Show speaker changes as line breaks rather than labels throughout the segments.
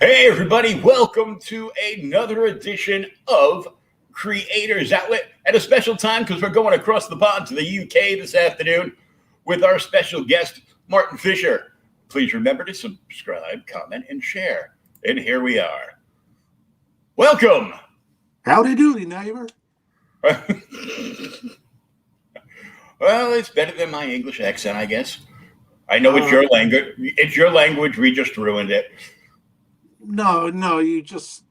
Hey, everybody, welcome to another edition of Creators Outlet at a special time because we're going across the pond to the UK this afternoon with our special guest, Martin Fisher. Please remember to subscribe, comment, and share. And here we are. Welcome.
Howdy doody, neighbor.
Well, it's better than my English accent, I guess. I know it's your language. It's your language. We just ruined it.
No, you just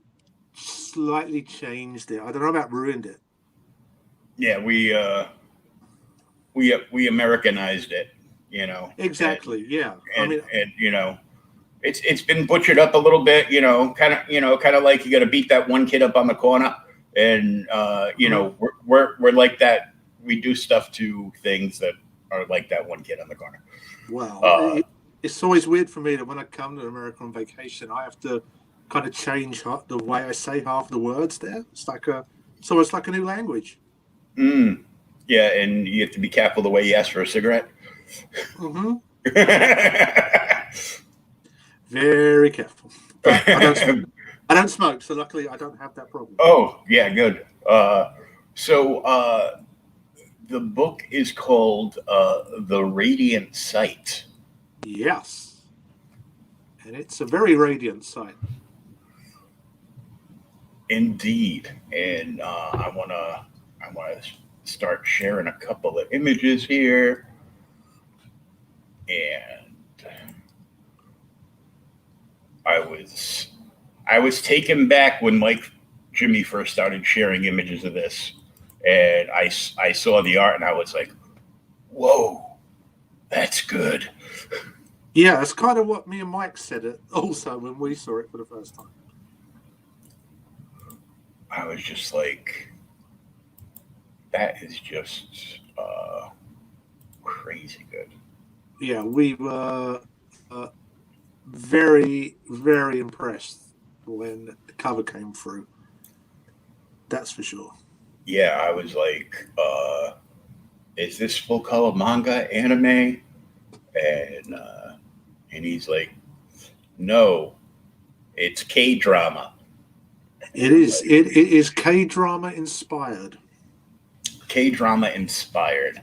slightly changed it. I don't know about ruined it.
Yeah, we Americanized it, you know.
Exactly. Yeah.
And you know, it's been butchered up a little bit, kind of like you got to beat that one kid up on the corner, and we're like that. We do stuff to things that are like that one kid on the corner.
Well, it's always weird for me that when I come to America on vacation, I have to kind of change the way I say half the words there. It's almost like a new language.
Yeah, and you have to be careful the way you ask for a cigarette.
Mm-hmm. Very careful. But I don't smoke, so luckily I don't have that problem.
Oh, yeah, good. So the book is called The Radiant Sight.
Yes. And it's a very radiant sight.
Indeed. And I want to start sharing a couple of images here. And I was taken back when Jimmy first started sharing images of this. And I saw the art and I was like, whoa, that's good.
Yeah, that's kind of what me and Mike said it also when we saw it for the first time.
I was just like, that is just crazy good.
Yeah, we were very, very impressed when the cover came through. That's for sure.
Yeah, I was like, is this full color manga anime? And he's like, no, it's K-drama.
It is. It is K-drama inspired.
K-drama inspired.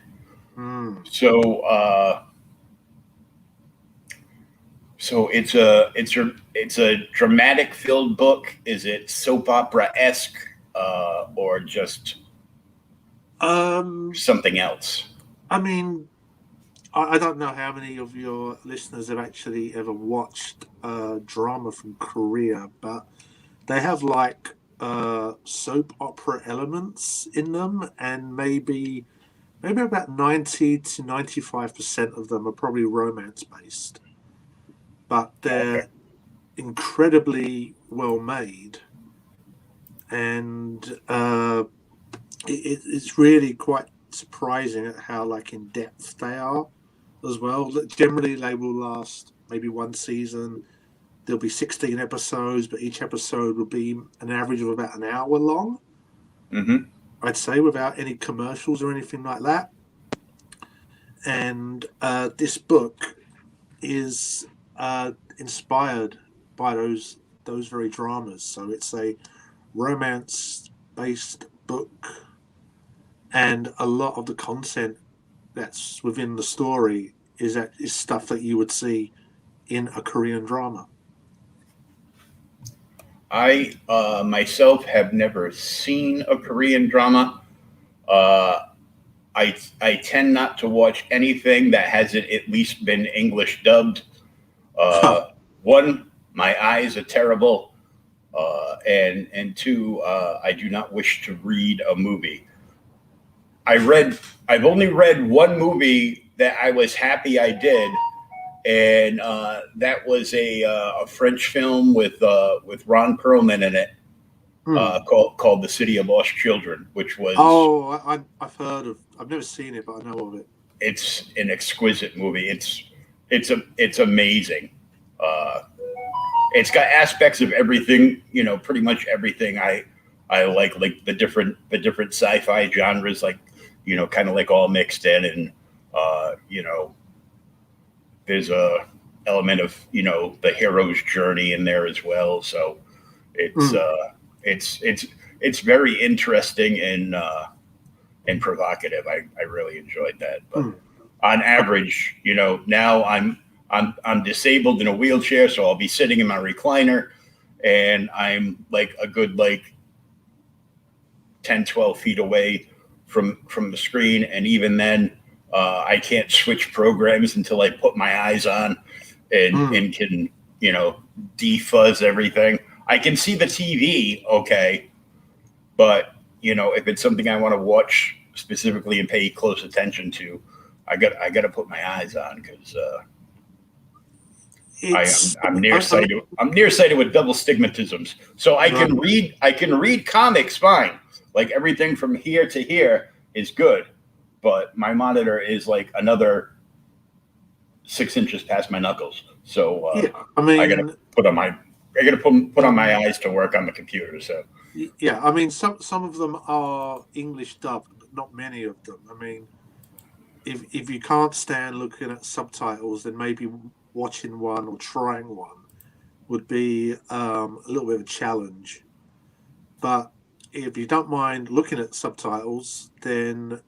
So it's a dramatic filled book. Is it soap opera-esque or just something else?
I mean, I don't know how many of your listeners have actually ever watched drama from Korea, but they have like soap opera elements in them, and maybe about 90 to 95% of them are probably romance based, but they're incredibly well made, and it's really quite surprising at how like in depth they are as well. Generally, they will last maybe one season. There'll be 16 episodes, but each episode will be an average of about an hour long.
Mm-hmm.
I'd say, without any commercials or anything like that. And this book is inspired by those very dramas. So it's a romance-based book, and a lot of the content that's within the story is stuff that you would see in a Korean drama.
I myself have never seen a Korean drama. I tend not to watch anything that hasn't at least been English dubbed. One, my eyes are terrible, and two, I do not wish to read a movie. I've only read one movie that I was happy I did, and that was a French film with Ron Perlman in it, called The City of Lost Children, which was
I've heard of. I've never seen it, but I know of it.
It's an exquisite movie. It's amazing. It's got aspects of everything, pretty much everything I like the different sci-fi genres, like, kind of like all mixed in, and there's element of the hero's journey in there as well. So it's it's very interesting and provocative. I really enjoyed that. But on average, now I'm disabled in a wheelchair, so I'll be sitting in my recliner, and I'm like a good 10, 12 feet away from the screen, and even then, I can't switch programs until I put my eyes on and can defuzz everything. I can see the TV, okay, but if it's something I want to watch specifically and pay close attention to, I got to put my eyes on because I'm nearsighted. I'm nearsighted with double stigmatisms, so I can read comics fine. Like everything from here to here is good, but my monitor is like another 6 inches past my knuckles. So I gotta put on my eyes to work on the computer. So
yeah, I mean some of them are English dubbed, but not many of them. I mean, if you can't stand looking at subtitles, then maybe watching one or trying one would be a little bit of a challenge. But if you don't mind looking at subtitles, then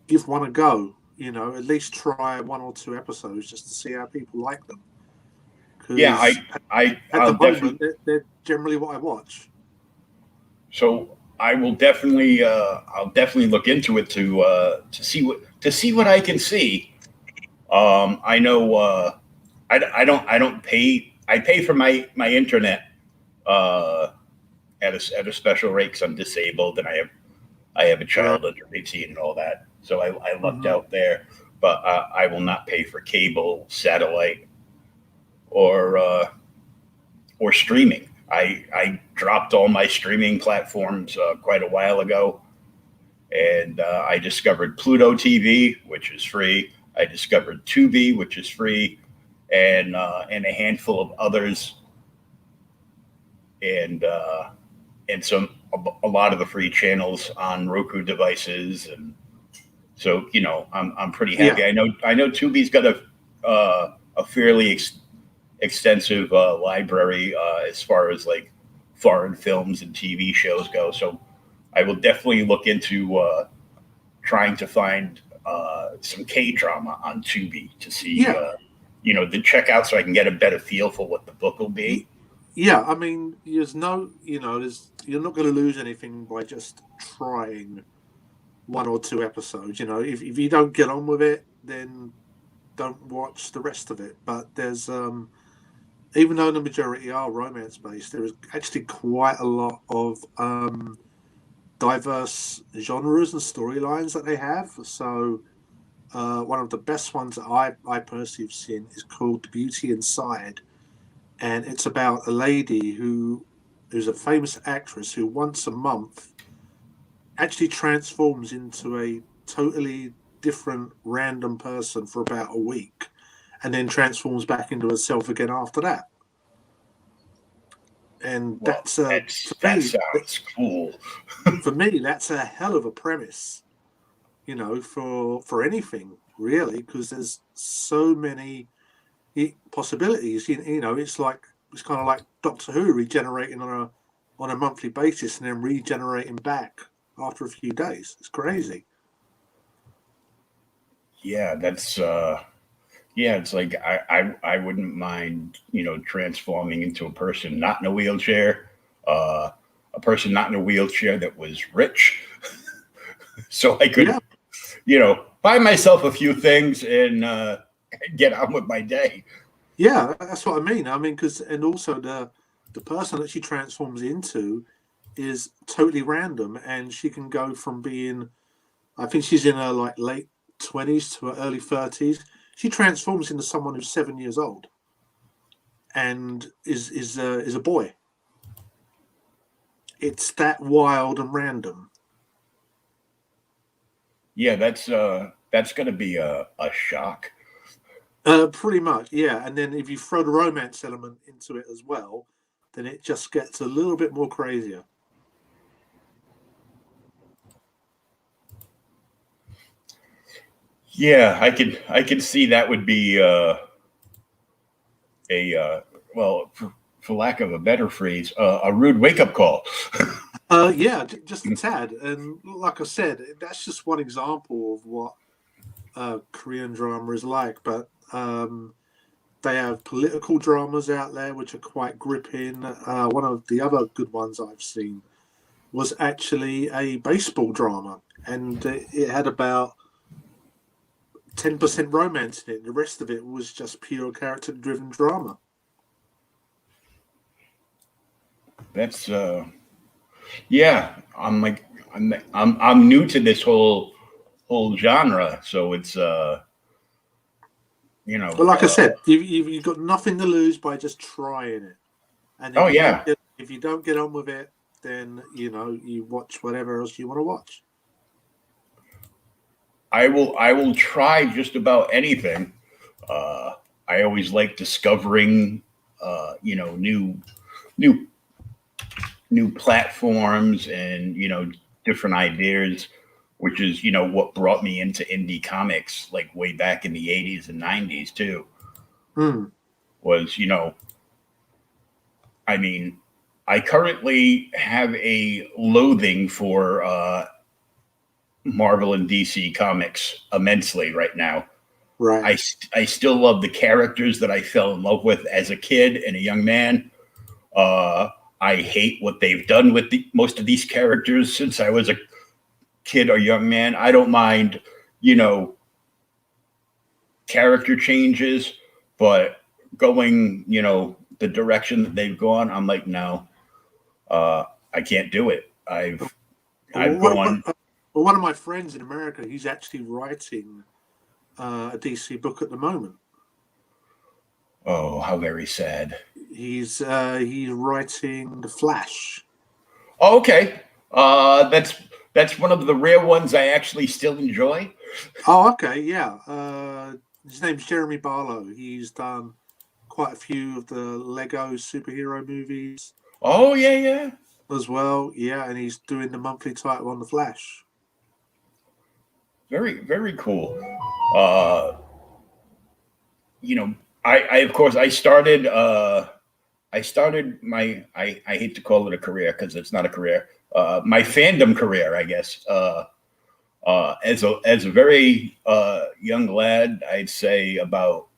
give one a go. At least try 1 or 2 episodes just to see how people like them.
Yeah,
at the moment they're generally what I watch.
So I will definitely I'll definitely look into it to see what I can see. I know I don't pay. I pay for my internet at a special rate because I'm disabled and I have a child under 18 and all that. So I lucked out there, but I will not pay for cable, satellite, or streaming. I dropped all my streaming platforms quite a while ago, and I discovered Pluto TV, which is free. I discovered Tubi, which is free, and a handful of others, and a lot of the free channels on Roku devices, and so I'm pretty happy.
Yeah.
I know Tubi's got a fairly extensive library as far as like foreign films and TV shows go. So I will definitely look into trying to find some K-drama on Tubi to see, to check out so I can get a better feel for what the book will be.
Yeah, I mean, you're not going to lose anything by just trying 1 or 2 episodes. If you don't get on with it, then don't watch the rest of it. But there's even though the majority are romance based, there is actually quite a lot of diverse genres and storylines that they have. So one of the best ones that I personally have seen is called The Beauty Inside, and it's about a lady who's a famous actress who once a month actually transforms into a totally different random person for about a week, and then transforms back into herself again after that. And that
sounds cool.
For me, that's a hell of a premise, for anything really, because there's so many possibilities. It's kind of like Doctor Who regenerating on a monthly basis and then regenerating back after a few days. It's crazy.
Yeah, that's it's like I wouldn't mind transforming into a person not in a wheelchair, a person not in a wheelchair that was rich, so I could buy myself a few things and get on with my day.
Yeah, that's what I mean. And also the person that she transforms into is totally random, and she can go from being, I think she's in her late 20s to her early 30s. She transforms into someone who's 7 years old and is a boy. It's that wild and random.
Yeah, that's going to be a shock.
Pretty much, yeah. And then if you throw the romance element into it as well, then it just gets a little bit more crazier.
Yeah, I could see that would be well, for lack of a better phrase, a rude wake up call.
Yeah, just a tad. And like I said, that's just one example of what Korean drama is like. But they have political dramas out there which are quite gripping. One of the other good ones I've seen was actually a baseball drama, and it had about 10% romance in it. The rest of it was just pure character-driven drama.
That's yeah. I'm new to this whole genre, so it's you know.
But like I said, you've got nothing to lose by just trying it. And if you don't get on with it, then you watch whatever else you want to watch.
I will try just about anything. I always like discovering new platforms and different ideas, which is what brought me into indie comics like way back in the 80s and 90s too. Was I mean, I currently have a loathing for Marvel and DC comics immensely right now.
Right.
I still love the characters that I fell in love with as a kid and a young man. I hate what they've done with most of these characters since I was a kid or young man. I don't mind, character changes, but going, the direction that they've gone, I'm like, no, I can't do it. I've gone.
Well, one of my friends in America, he's actually writing a DC book at the moment.
Oh, how very sad.
He's writing The Flash.
Oh, okay. That's one of the rare ones I actually still enjoy.
Oh, okay, yeah. His name's Jeremy Barlow. He's done quite a few of the Lego superhero movies.
Oh, yeah.
As well, yeah, and he's doing the monthly title on The Flash.
Very, very cool. I of course I started my I hate to call it a career because it's not a career. My fandom career, I guess. As a very young lad, I'd say about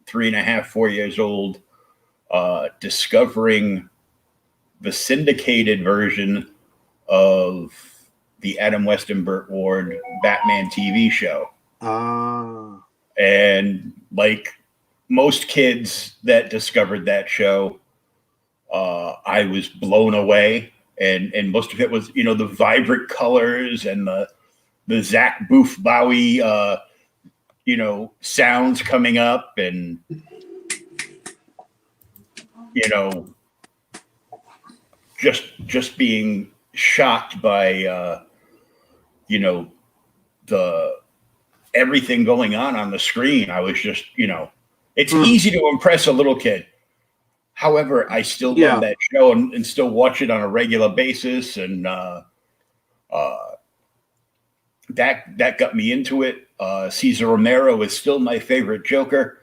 3.5, 4 years old, discovering the syndicated version of the Adam West and Burt Ward Batman TV show. And like most kids that discovered that show, I was blown away. And most of it was, the vibrant colors and the Zach Boof Bowie, sounds coming up and, just being shocked by, the everything going on the screen. I was just, it's easy to impress a little kid. However, I still love that show and still watch it on a regular basis. And that got me into it. Cesar Romero is still my favorite Joker.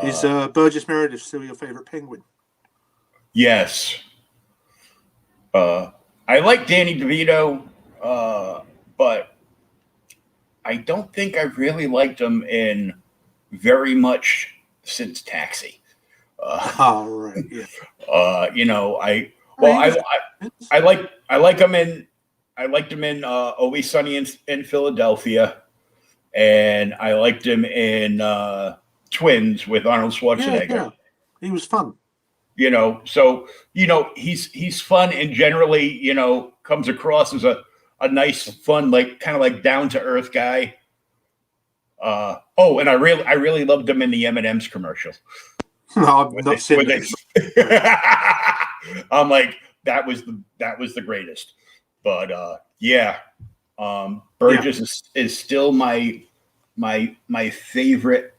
Is Burgess Meredith still your favorite Penguin?
Yes. I like Danny DeVito, but I don't think I've really liked him in very much since Taxi.
Right. Yeah.
I liked him in Always Sunny in Philadelphia, and I liked him in Twins with Arnold Schwarzenegger.
Yeah. He was fun.
So he's fun and generally comes across as a nice, fun, like kind of like down to earth guy. And I really loved him in the M&M's commercial.
No, I've not seen it.
I'm like, that was the greatest. But Burgess is still my favorite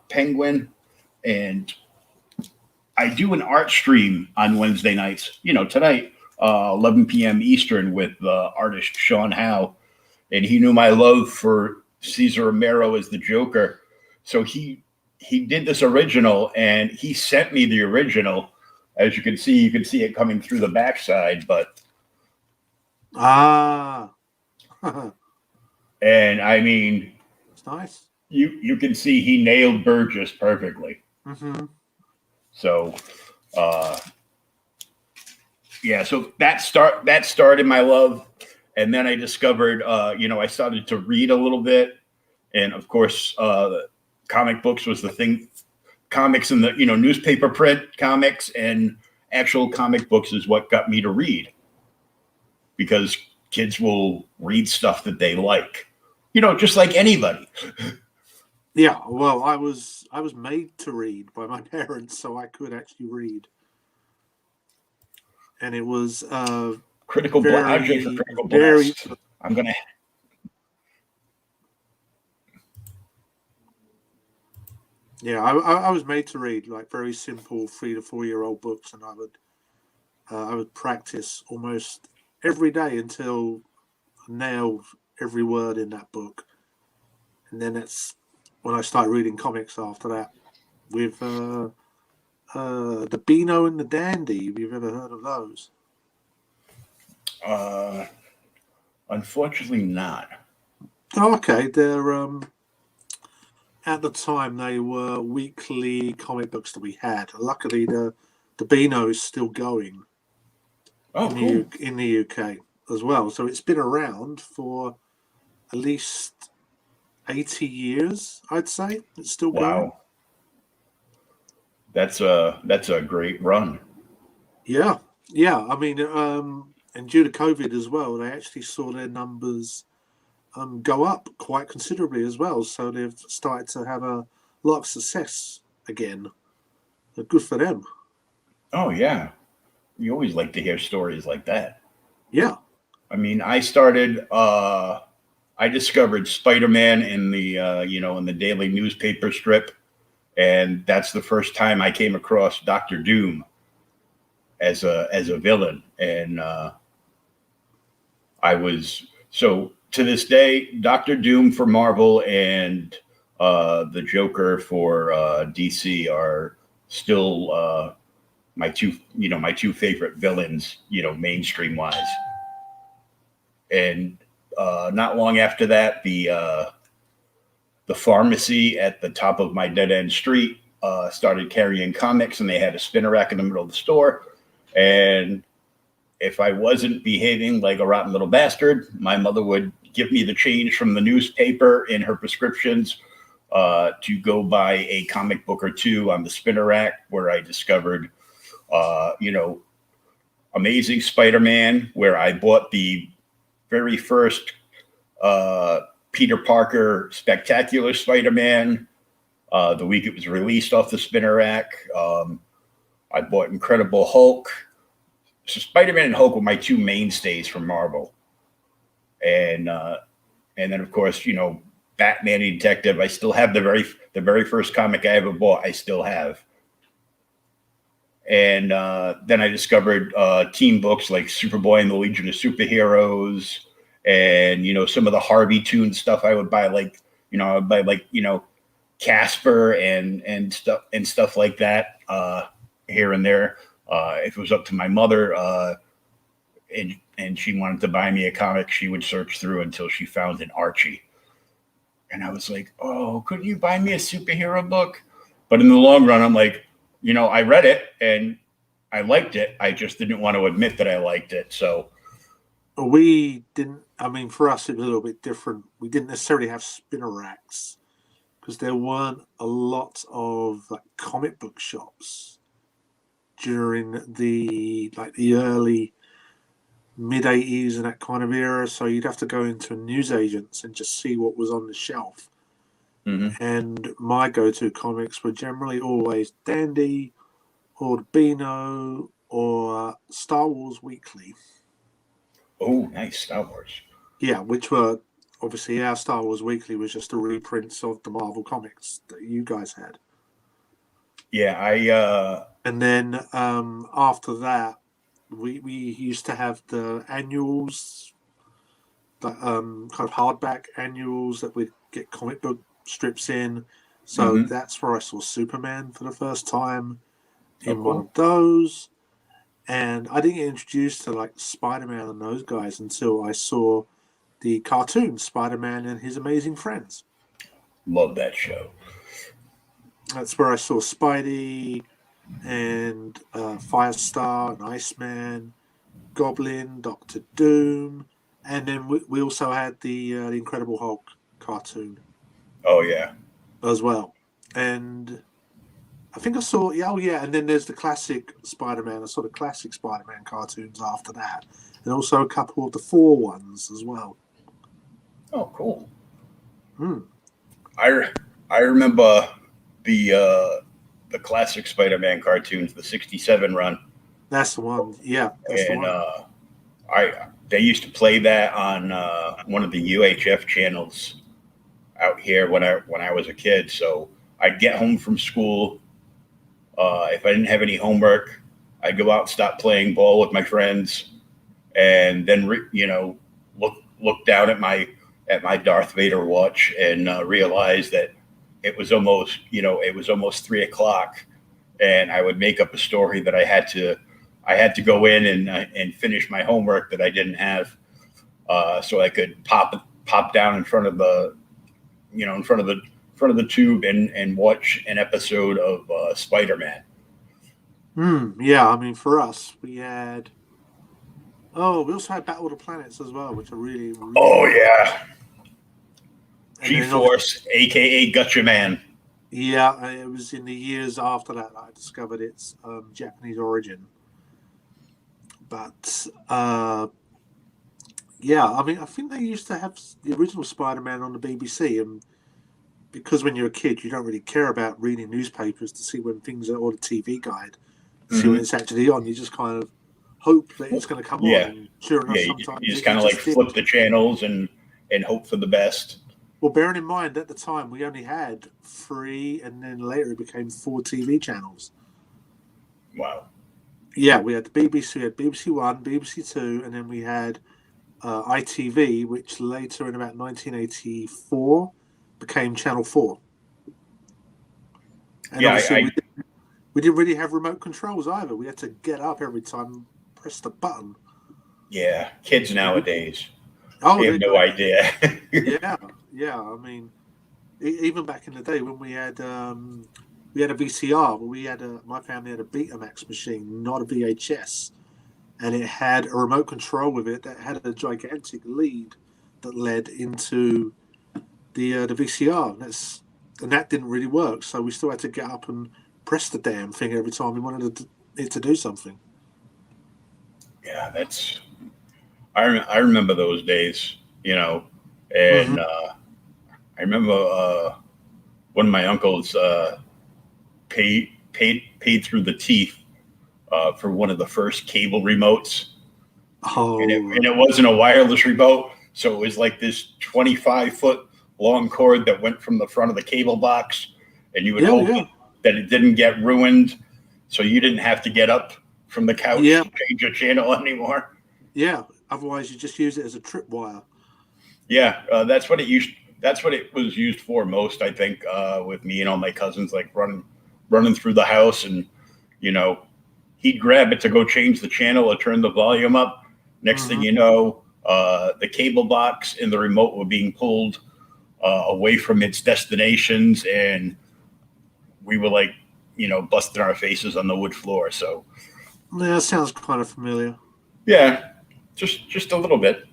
Penguin, and I do an art stream on Wednesday nights. Tonight, 11 p.m. Eastern with artist Sean Howe, and he knew my love for Cesar Romero as the Joker, so he he did this original, and he sent me the original. As you can see it coming through the backside, but and I mean,
it's nice.
You can see he nailed Burgess perfectly.
Mm-hmm.
So, yeah. So that started my love, and then I discovered, I started to read a little bit, and of course, comic books was the thing. Comics and the newspaper print comics and actual comic books is what got me to read, because kids will read stuff that they like, just like anybody.
Yeah, well, I was made to read by my parents, so I could actually read, and it was
Critical Blast.
very.
I'm gonna.
Yeah, I was made to read like very simple 3 to 4 year old books, and I would practice almost every day until I nailed every word in that book, and then that's when I started reading comics after that with the Beano and the Dandy. If you've ever heard of those.
Unfortunately not.
Oh, okay. They're at the time they were weekly comic books that we had. Luckily, the Beano is still going.
Oh, cool.
In the UK as well. So it's been around for at least 80 years, I'd say. It's still going.
Wow. That's a great run.
Yeah. Yeah. I mean, and due to COVID as well, they actually saw their numbers go up quite considerably as well. So they've started to have a lot of success again. Good for them.
Oh, yeah. You always like to hear stories like that.
Yeah.
I mean, I discovered Spider-Man in the in the daily newspaper strip, and that's the first time I came across Doctor Doom as a villain, and I was so to this day, Doctor Doom for Marvel and the Joker for DC are still my two favorite villains, mainstream wise. And not long after that, the pharmacy at the top of my dead end street started carrying comics, and they had a spinner rack in the middle of the store. And if I wasn't behaving like a rotten little bastard, my mother would give me the change from the newspaper in her prescriptions to go buy a comic book or two on the spinner rack, where I discovered, Amazing Spider-Man, where I bought the very first Peter Parker Spectacular Spider-Man the week it was released off the spinner rack. I bought Incredible Hulk. So Spider-Man and Hulk were my two mainstays from Marvel, and then of course Batman and Detective. I still have the very first comic I ever bought. I still have. And then I discovered team books like Superboy and the Legion of Superheroes, and some of the Harvey Toon stuff. I would buy Casper and stuff like that here and there. If it was up to my mother, and she wanted to buy me a comic, she would search through until she found an Archie. And I was like, "Oh, couldn't you buy me a superhero book?" But in the long run, I'm like, I read it and I liked it. I just didn't want to admit that I liked it. So
we didn't. I mean, for us, it was a little bit different. We didn't necessarily have spinner racks because there weren't a lot of comic book shops during the early mid 80s and that kind of era. So you'd have to go into newsagents and just see what was on the shelf.
Mm-hmm.
And my go-to comics were generally always Dandy or Beano or Star Wars Weekly.
Oh, nice. Star Wars.
Yeah, which were obviously our Star Wars Weekly was just a reprints of the Marvel comics that you guys had.
Yeah,
and then after that, we used to have the annuals, the kind of hardback annuals that we'd get comic book strips in, So that's where I saw Superman for the first time in
cool.
one of those. And I didn't get introduced to like Spider-Man and those guys until I saw the cartoon Spider-Man and His Amazing Friends.
Love that show.
That's where I saw Spidey and Firestar and Iceman, Goblin, Doctor Doom, and then we also had the Incredible Hulk cartoon.
Oh yeah,
as well. And I think I saw, and then there's the classic Spider-Man. I saw the classic Spider-Man cartoons after that, and also a couple of the 4 ones as well.
Oh, cool. I remember the classic Spider-Man cartoons, the '67 run.
That's the one. Yeah, that's
and
the one.
They used to play that on one of the UHF channels out here when I was a kid. So I'd get home from school. If I didn't have any homework, I'd go out and stop playing ball with my friends, and then look down at my Darth Vader watch and realize that it was almost 3:00, and I would make up a story that I had to go in and finish my homework that I didn't have, so I could pop down in front of the tube and watch an episode of Spider-Man.
Yeah, I mean, for us, we also had Battle of the Planets as well, which are really
oh yeah, G-Force, aka Gotcha Man.
Yeah, it was in the years after that I discovered its Japanese origin. But yeah, I mean, I think they used to have the original Spider-Man on the BBC, and because when you're a kid, you don't really care about reading newspapers to see when things are, or the TV guide, to see when it's actually on. You just kind of hope that it's going to come on. And sure enough, sometimes
you just kind of like flip the channels and hope for the best.
Well, bearing in mind at the time we only had 3, and then later it became 4 TV channels.
Wow.
Yeah, we had the BBC, we had BBC One, BBC Two, and then we had ITV, which later in about 1984 became Channel 4. And we didn't really have remote controls either. We had to get up every time and press the button.
Yeah, kids nowadays. They have no idea.
Yeah. I mean, even back in the day when we had a VCR, but my family had a Betamax machine, not a VHS, and it had a remote control with it that had a gigantic lead that led into the VCR, and that didn't really work. So we still had to get up and press the damn thing every time we wanted it to do something.
Yeah, I remember those days, and I remember one of my uncles paid through the teeth for one of the first cable remotes.
Oh,
and it wasn't a wireless remote, so it was like this 25-foot long cord that went from the front of the cable box, and you would hope that it didn't get ruined, so you didn't have to get up from the couch to change your channel anymore.
Yeah, otherwise you just use it as a tripwire.
Yeah, that's what it was used for most, I think, with me and all my cousins, like running through the house, and he'd grab it to go change the channel or turn the volume up. Next thing you know, the cable box and the remote were being pulled away from its destinations, and we were like, busting our faces on the wood floor. So
yeah, that sounds kind of familiar.
Yeah, just a little bit.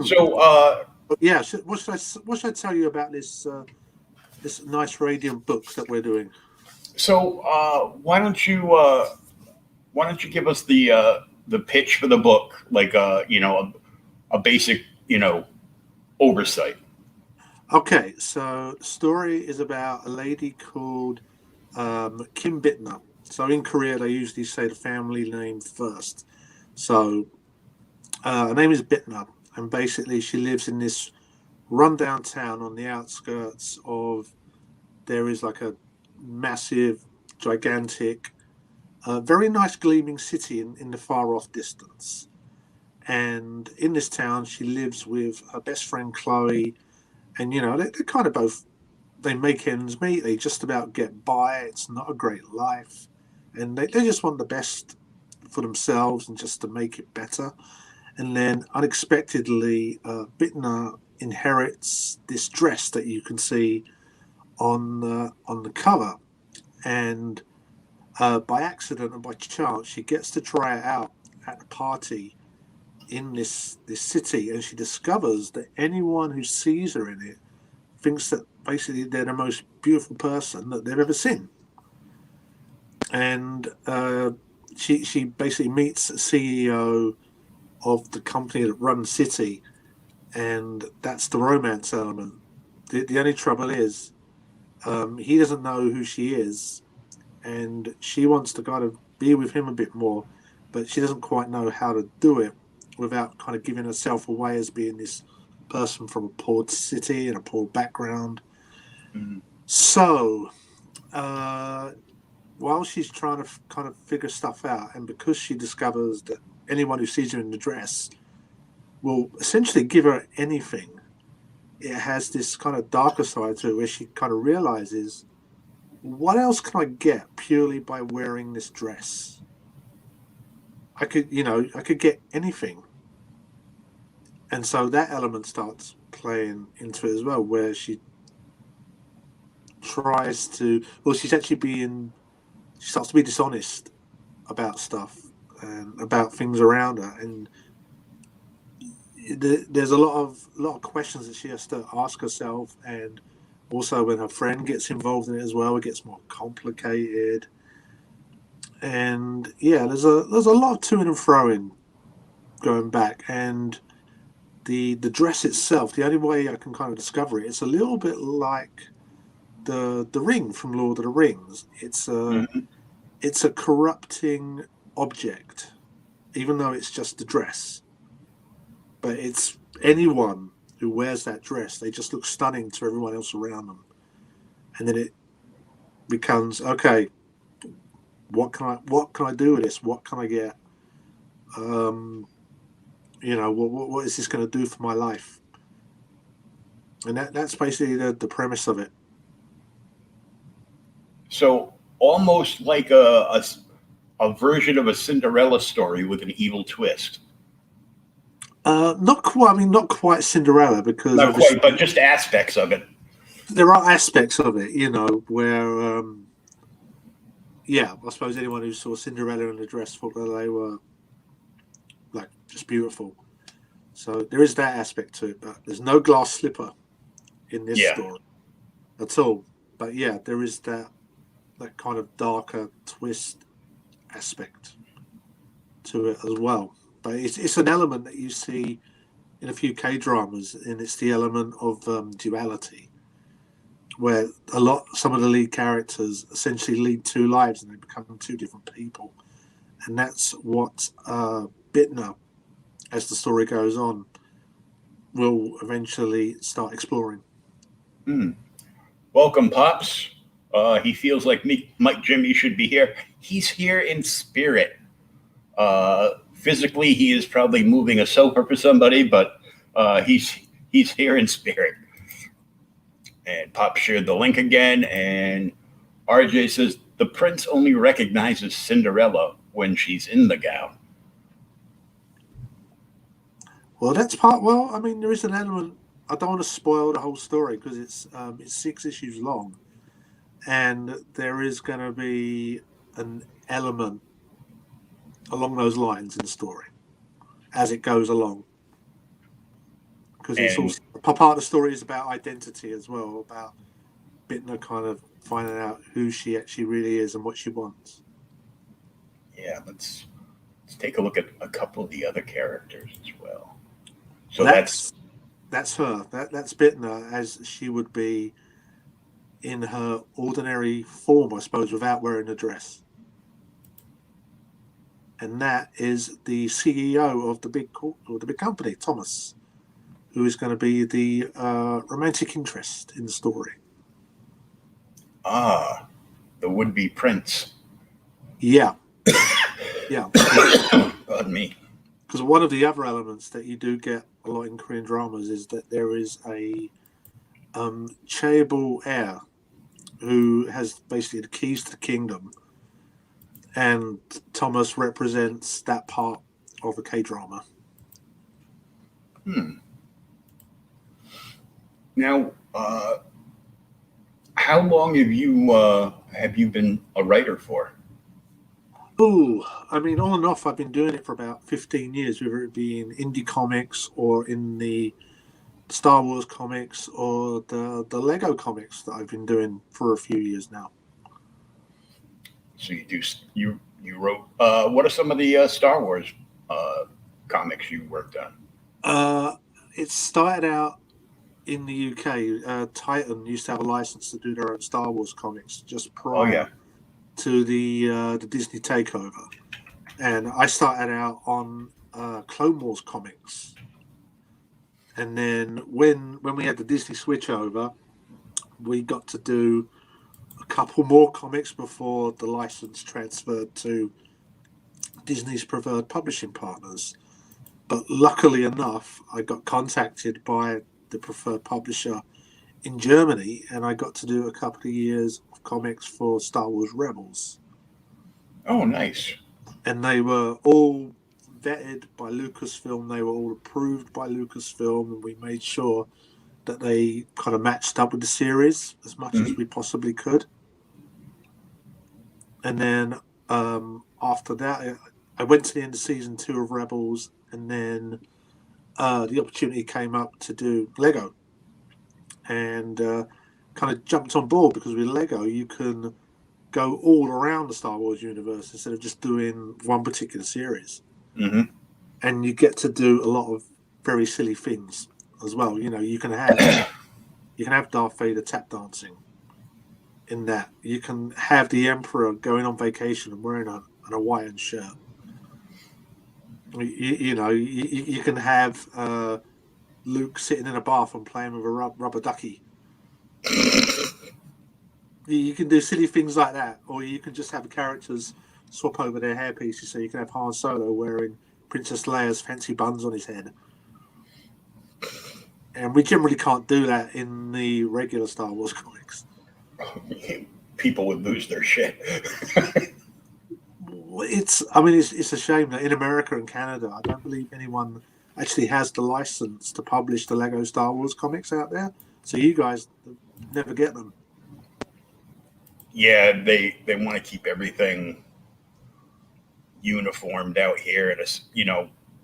So
what should I tell you about this nice radiant book that we're doing?
So why don't you give us the pitch for the book, like a basic oversight.
Okay, so the story is about a lady called Kim Bittner. So in Korea, they usually say the family name first. So her name is Bittner, and basically she lives in this rundown town on the outskirts of. There is like a massive, gigantic, very nice gleaming city in the far off distance. And in this town, she lives with her best friend Chloe, and they're kind of both they make ends meet. They just about get by. It's not a great life, and they just want the best for themselves and just to make it better. And then unexpectedly, Bittner inherits this dress that you can see on the cover, and by accident and by chance, she gets to try it out at a party in this city, and she discovers that anyone who sees her in it thinks that basically they're the most beautiful person that they've ever seen. And she basically meets the CEO of the company that runs City, and that's the romance element. The only trouble is he doesn't know who she is, and she wants to kind of be with him a bit more, but she doesn't quite know how to do it without kind of giving herself away as being this person from a poor city and a poor background.
Mm-hmm.
So while she's trying to kind of figure stuff out, and because she discovers that anyone who sees her in the dress will essentially give her anything, it has this kind of darker side to it where she kind of realizes, what else can I get purely by wearing this dress? I could get anything. And so that element starts playing into it as well, where she tries to, she's actually she starts to be dishonest about stuff and about things around her. And there's a lot of questions that she has to ask herself. And also when her friend gets involved in it as well, it gets more complicated. And yeah, there's a lot of to and fro-ing going back. And the dress itself, the only way I can kind of discover it, it's a little bit like the ring from Lord of the Rings. It's a corrupting object, even though it's just a dress. But it's anyone who wears that dress, they just look stunning to everyone else around them. And then it becomes, okay, what can I do with this? What can I get? What is this going to do for my life? And that's basically the premise of it.
So almost like a version of a Cinderella story with an evil twist.
Not quite. I mean, not quite Cinderella, because
not quite, but just aspects of it.
There are aspects of it, where, I suppose anyone who saw Cinderella in the dress thought that they were like just beautiful. So there is that aspect to it, but there's no glass slipper in this story at all. But yeah, there is that kind of darker twist aspect to it as well. But it's an element that you see in a few K-dramas, and it's the element of duality, where some of the lead characters essentially lead two lives and they become two different people. And that's what Bittner, as the story goes on, will eventually start exploring.
Welcome, Pops. He feels like Mike Jimmy should be here. He's here in spirit. Physically, he is probably moving a sofa for somebody, but he's here in spirit. And Pop shared the link again, and RJ says the prince only recognizes Cinderella when she's in the gown.
Well, that's part. Well, I mean, there is an element. I don't want to spoil the whole story because it's 6 issues long, and there is going to be an element along those lines in the story as it goes along. Because it's also part of the story is about identity as well, about Bittner kind of finding out who she actually really is and what she wants.
Yeah, let's take a look at a couple of the other characters as well. So
that's her. That's Bittner as she would be in her ordinary form, I suppose, without wearing a dress. And that is the CEO of the big company, Thomas, who is going to be the romantic interest in the story.
Ah, the would-be prince.
Yeah. Yeah.
Pardon me.
Because one of the other elements that you do get a lot in Korean dramas is that there is a Chaebol Heir, who has basically the keys to the kingdom, and Thomas represents that part of the K-drama.
Now, how long have you been a writer for?
Oh, I mean, on and off, I've been doing it for about 15 years, whether it be in indie comics or in the Star Wars comics or the Lego comics that I've been doing for a few years now.
So you wrote. What are some of the Star Wars comics you worked on?
It started out in the UK. Titan used to have a license to do their own Star Wars comics just prior to the Disney takeover, and I started out on Clone Wars comics. And then when we had the Disney switchover, we got to do a couple more comics before the license transferred to Disney's preferred publishing partners. But luckily enough, I got contacted by the preferred publisher in Germany, and I got to do a couple of years of comics for Star Wars Rebels.
Oh, nice.
And they were all vetted by Lucasfilm. They were all approved by Lucasfilm, and we made sure that they kind of matched up with the series as much as we possibly could. And then after that, I went to the end of season 2 of Rebels, and then the opportunity came up to do Lego, and kind of jumped on board, because with Lego you can go all around the Star Wars universe instead of just doing one particular series. And you get to do a lot of very silly things as well. You know, you can have Darth Vader tap dancing in that. You can have the Emperor going on vacation and wearing an Hawaiian shirt. You can have Luke sitting in a bath and playing with a rubber ducky. You can do silly things like that, or you can just have the characters swap over their hairpieces, so you can have Han Solo wearing Princess Leia's fancy buns on his head. And we generally can't do that in the regular Star Wars comics.
People would lose their shit.
It's a shame that in America and Canada, I don't believe anyone actually has the license to publish the Lego Star Wars comics out there. So you guys never get them.
Yeah, they want to keep everything uniformed out here in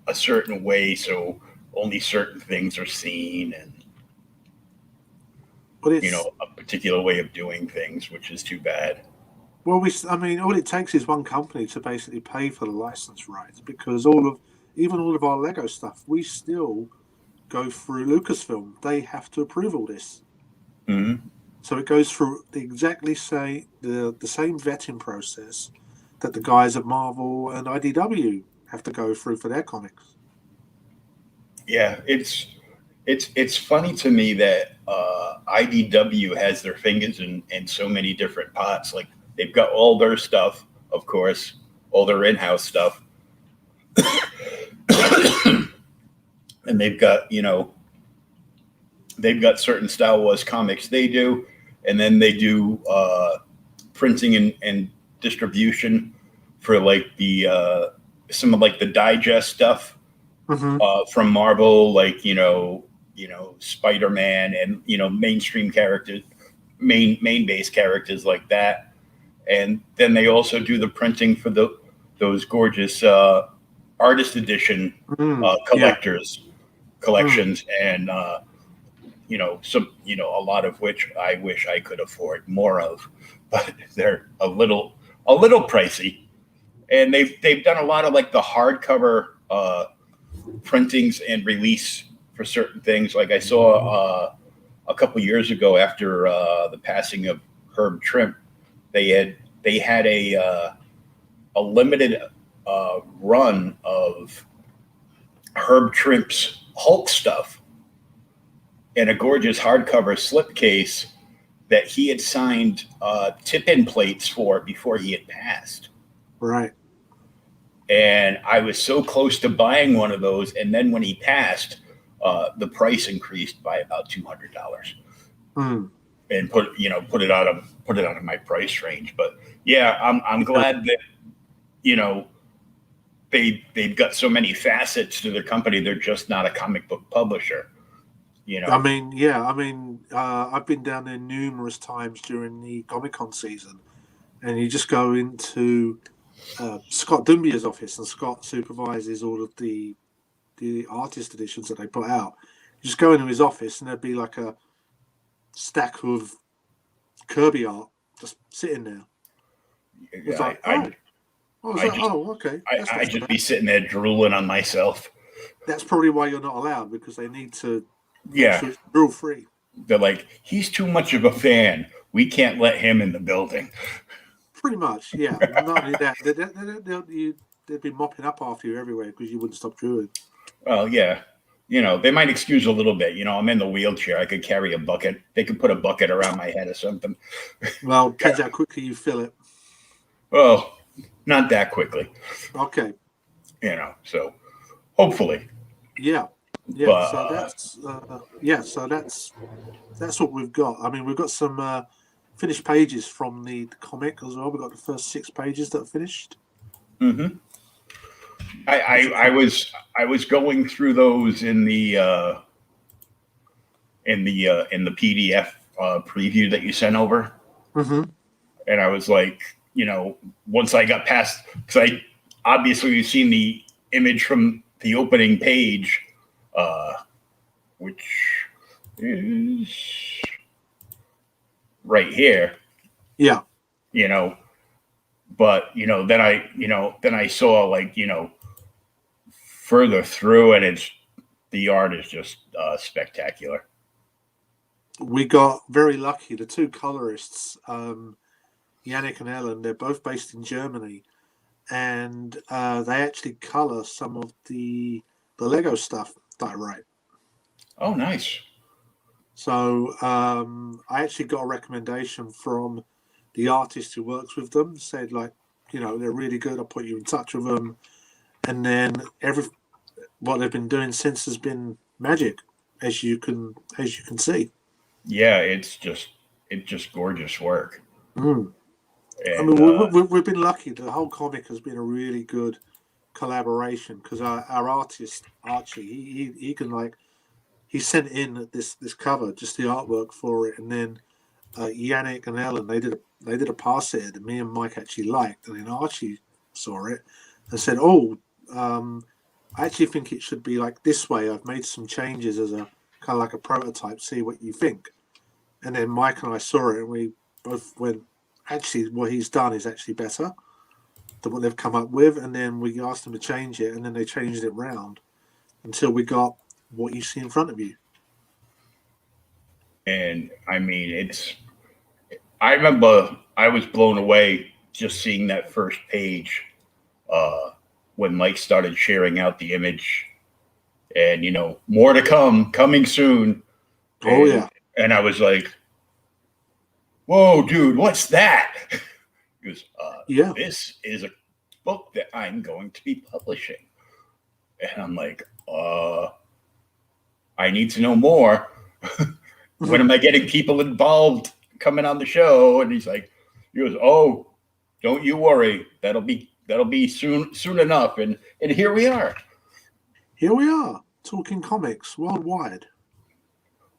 a certain way, so only certain things are seen, and a particular way of doing things, which is too bad.
Well, all it takes is one company to basically pay for the license rights, because all of our Lego stuff, we still go through Lucasfilm. They have to approve all this. So it goes through the same vetting process that the guys at Marvel and IDW have to go through for their comics. Yeah,
it's funny to me that IDW has their fingers in so many different pots. Like, they've got all their stuff, of course, all their in-house stuff, and they've got certain Star Wars comics they do, and then they do printing and distribution for like some of like the digest stuff from Marvel, like Spider-Man and mainstream characters, main base characters like that. And then they also do the printing for those gorgeous artist edition collections, and a lot of which I wish I could afford more of, but they're a little pricey. And they've done a lot of like the hardcover printings and release for certain things. Like I saw a couple years ago, after the passing of Herb Trimp, they had a limited run of Herb Trimp's Hulk stuff in a gorgeous hardcover slipcase that he had signed tip-in plates for before he had passed.
Right.
And I was so close to buying one of those, and then when he passed, the price increased by about $200. and put it out of my price range. But yeah, I'm glad that they've got so many facets to their company. They're just not a comic book publisher.
I mean, yeah, I've been down there numerous times during the Comic-Con season, and you just go into Scott Dumbier's office, and Scott supervises all of the artist editions that they put out. You just go into his office, and there'd be like a stack of Kirby art just sitting there. It's like, okay.
I just be sitting there drooling on myself.
That's probably why you're not allowed, because they need to.
Yeah,
so it's drool free.
They're like, he's too much of a fan. We can't let him in the building.
Pretty much, yeah. Not only that, they'd be mopping up after you everywhere because you wouldn't stop drooling.
Well, yeah. They might excuse a little bit. I'm in the wheelchair. I could carry a bucket. They could put a bucket around my head or something.
Well, depends how quickly you fill it.
Oh, not that quickly.
Okay.
So hopefully.
Yeah. Yeah. But, so that's what we've got. I mean, we've got some finished pages from the comic as well. We've got the first 6 pages that are finished.
Mm-hmm. I was going through those in the PDF preview that you sent over, and I was like, once I got past, because obviously you've seen the image from the opening page, which is right here.
Yeah.
But then I saw like further through, and the art is just spectacular.
We got very lucky. The 2 colorists, Yannick and Ellen, they're both based in Germany, and they actually color some of the Lego stuff that I write.
Oh, nice.
So I actually got a recommendation from the artist who works with them. Said, like, they're really good. I'll put you in touch with them. And then what they've been doing since has been magic, as you can see.
Yeah, it's just gorgeous work.
And, I mean, we've been lucky. The whole comic has been a really good collaboration, because our artist Archie, he can he sent in this cover, just the artwork for it, and then Yannick and Ellen, they did a pass it that me and Mike actually liked, and then Archie saw it and said, I actually think it should be like this way. I've made some changes as a kind of like a prototype, see what you think. And then Mike and I saw it, and we both went, actually what he's done is actually better than what they've come up with. And then we asked them to change it, and then they changed it round until we got what you see in front of you.
And I mean, I remember I was blown away just seeing that first page when Mike started sharing out the image, and more to come, coming soon. And I was like, whoa, dude, what's that? He goes, this is a book that I'm going to be publishing. And I'm like, I need to know more. When am I getting people involved coming on the show? And he goes, oh, don't you worry. That'll be soon enough. And here we are.
Here we are, talking comics worldwide.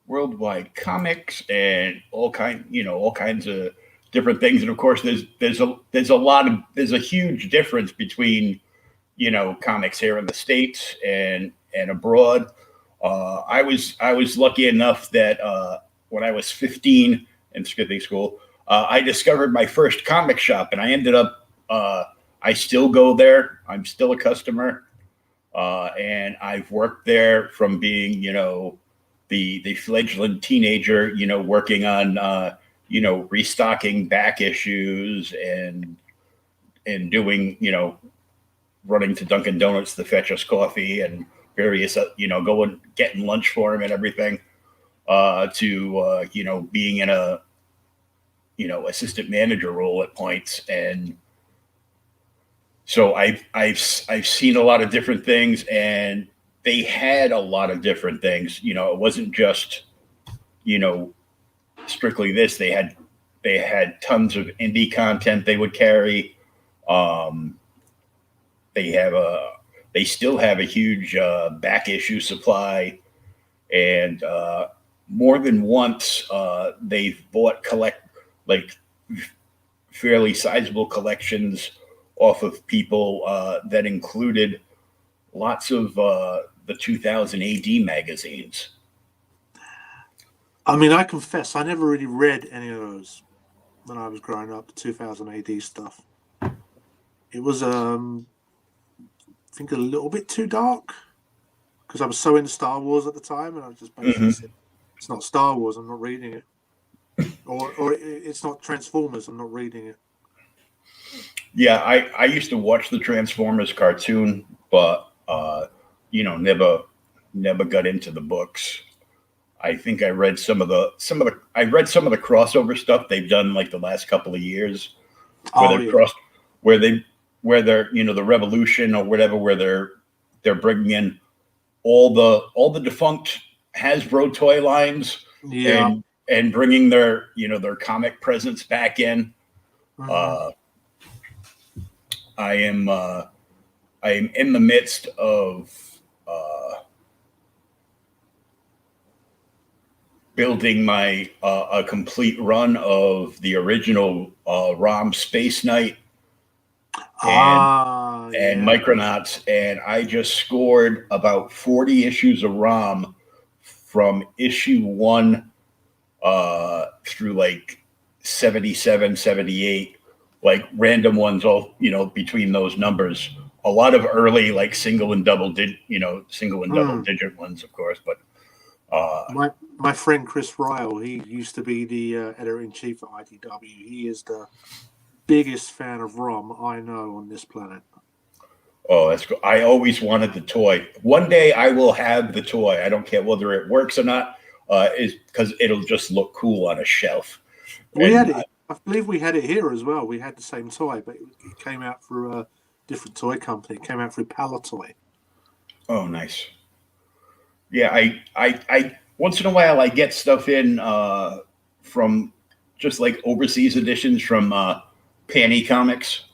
Worldwide comics and all kinds of different things. And of course, there's a huge difference between comics here in the States and abroad. I was lucky enough that when I was 15 in skipping school, I discovered my first comic shop, and I ended up. I still go there. I'm still a customer, and I've worked there from being the fledgling teenager, working on restocking back issues and doing running to Dunkin' Donuts to fetch us coffee and various, going, getting lunch for him and everything, to, being in a, assistant manager role at points. And so I've seen a lot of different things, and they had a lot of different things. It wasn't just, strictly this. They had tons of indie content they would carry. They still have a huge back issue supply, and more than once they've bought fairly sizable collections off of people that included lots of the 2000 AD magazines.
I mean, I confess, I never really read any of those when I was growing up, the 2000 AD stuff. It was, I think, a little bit too dark because I was so into Star Wars at the time, and I just basically said, it's not Star Wars, I'm not reading it. or it's not Transformers, I'm not reading it.
Yeah, I used to watch the Transformers cartoon, but never got into the books. I think I read some of the crossover stuff they've done like the last couple of years, where they're the Revolution or whatever, where they're bringing in all the defunct Hasbro toy lines, and bringing their comic presence back in. I am in the midst of building my a complete run of the original ROM Space Knight and Micronauts, and I just scored about 40 issues of ROM from issue 1 through like 77, 78, like random ones, all between those numbers. A lot of early like single and double digit ones, of course, but
my friend Chris Ryle, he used to be the editor-in-chief at IDW. He is the biggest fan of ROM I know on this planet.
Oh, that's cool. I always wanted the toy. One day I will have the toy. I don't care whether it works or not, is because it'll just look cool on a shelf.
We had it. I believe we had it here as well. We had the same toy, but it came out through a different toy company. It came out through Palatoy.
Oh, nice. Yeah, I once in a while I get stuff in from just like overseas editions from Panty Comics.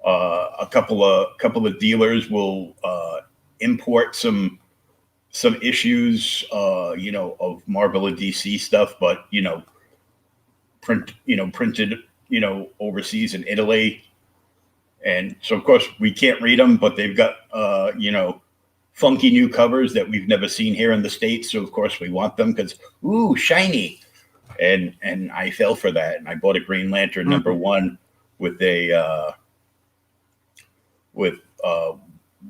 A couple of dealers will import some issues, of Marvel and DC stuff, but printed overseas in Italy, and so of course we can't read them, but they've got funky new covers that we've never seen here in the States. So of course we want them because shiny, and I fell for that, and I bought a Green Lantern number 1 with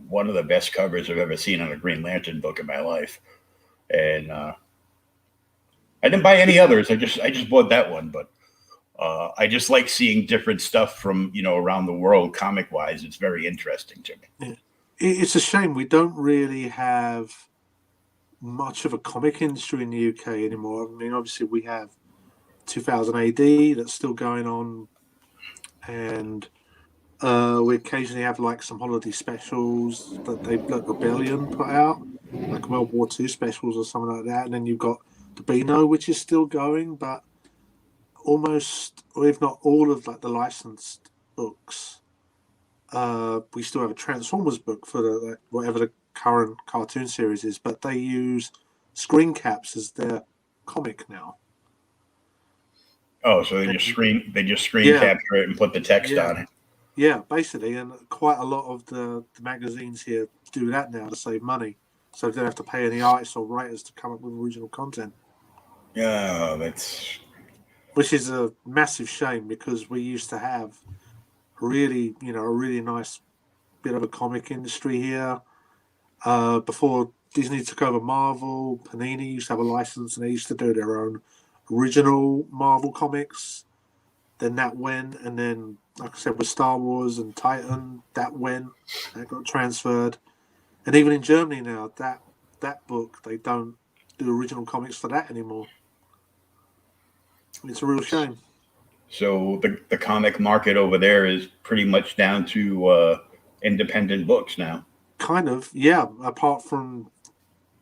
one of the best covers I've ever seen on a Green Lantern book in my life, and I didn't buy any others. I just bought that one, but I just like seeing different stuff from around the world comic wise. It's very interesting to me.
Yeah. It's a shame we don't really have much of a comic industry in the UK anymore. I mean, obviously we have 2000 AD that's still going on, and we occasionally have like some holiday specials that Rebellion put out, like World War II specials or something like that. And then you've got the Beano, which is still going, but almost, or if not all of like the licensed books. We still have a Transformers book for whatever the current cartoon series is, but they use screen caps as their comic now.
Oh, so they just screen capture it and put the text on it.
Yeah, basically, and quite a lot of the magazines here do that now to save money, so they don't have to pay any artists or writers to come up with original content.
Yeah,
which is a massive shame, because we used to have a really nice bit of a comic industry here. Before Disney took over Marvel, Panini used to have a license, and they used to do their own original Marvel comics. Then that went, and then, like I said, with Star Wars and Titan, that got transferred. And even in Germany now, that book, they don't do original comics for that anymore. It's a real shame.
So the comic market over there is pretty much down to independent books now.
Kind of, yeah. Apart from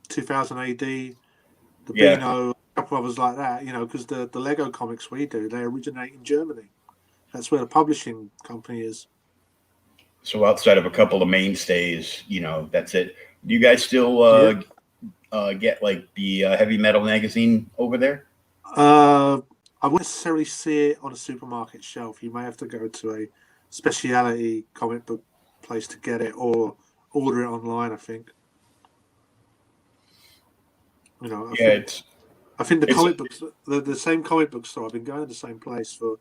2000 AD, the Beano couple of us like that, because the Lego comics we do, they originate in Germany. That's where the publishing company is.
So outside of a couple of mainstays, that's it. Do you guys still get like the heavy metal magazine over there?
I wouldn't necessarily see it on a supermarket shelf. You may have to go to a speciality comic book place to get it, or order it online, I think. I think the comic books, the same comic book store. I've been going to the same place for